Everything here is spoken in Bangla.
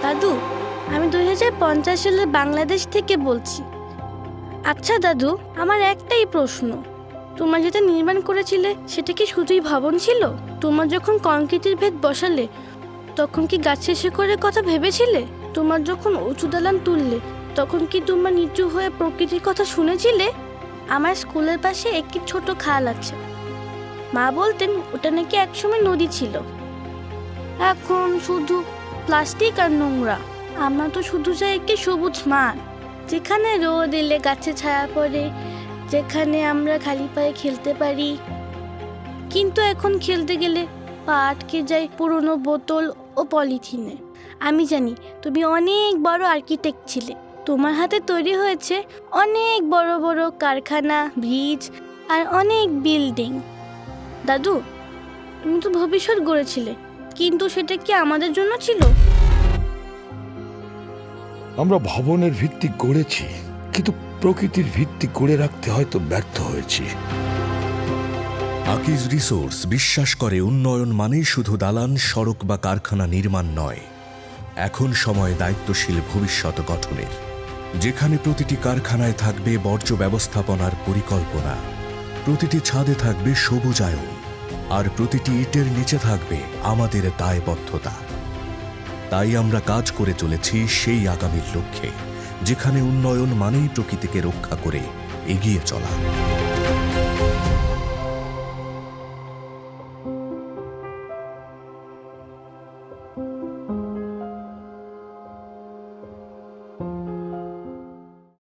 দাদু, আমি 2050 সালে বাংলাদেশ থেকে বলছি। আচ্ছা দাদু, আমার একটাই প্রশ্ন, তোমরা যেটা নির্মাণ করেছিলে সেটা কি শুধুই ভবন ছিল? তোমরা যখন কংক্রিটের ভেদ বসালে তখন কি গাছের শেকড়ের কথা ভেবেছিলে? তোমার যখন উঁচু দালান তুললে তখন কি তোমরা নিচু হয়ে প্রকৃতির কথা শুনেছিলে? আমার স্কুলের পাশে একটি ছোট খাল আছে, মা বলতেন ওটা নাকি একসময় নদী ছিল, এখন শুধু প্লাস্টিক আর নোংরা। আমরা তো শুধু চাই একটি সবুজ মাঠ, যেখানে রোদ এলে গাছে ছায়া পড়ে, যেখানে আমরা খালি পায়ে খেলতে পারি। কিন্তু এখন খেলতে গেলে পা আটকে যায় পুরনো বোতল ও পলিথিনে। আমি জানি তুমি অনেক বড় আর্কিটেক্ট ছিলে, তোমার হাতে তৈরি হয়েছে অনেক বড় বড় কারখানা, ব্রিজ আর অনেক বিল্ডিং। দাদু, তুমি তো ভবিষ্যৎ গড়েছিলে, কিন্তু সেটা কি আমাদের জন্য ছিল? আমরা ভবনের ভিত্তি গড়েছি, কিন্তু প্রকৃতির ভিত্তি গড়ে রাখতে হয়তো ব্যর্থ হয়েছি। আকিজ রিসোর্স বিশ্বাস করে উন্নয়ন মানেই শুধু দালান, সড়ক বা কারখানা নির্মাণ নয়। এখন সময় দায়িত্বশীল ভবিষ্যৎ গঠনের, যেখানে প্রতিটি কারখানায় থাকবে বর্জ্য ব্যবস্থাপনার পরিকল্পনা, প্রতিটি ছাদে থাকবে সবুজায়ন, আর প্রতিটি ইটের নিচে থাকবে আমাদের দায়বদ্ধতা। তাই আমরা কাজ করে চলেছি সেই আগামীর লক্ষ্যে, যেখানে উন্নয়ন মানেই প্রকৃতিকে রক্ষা করে এগিয়ে চলা।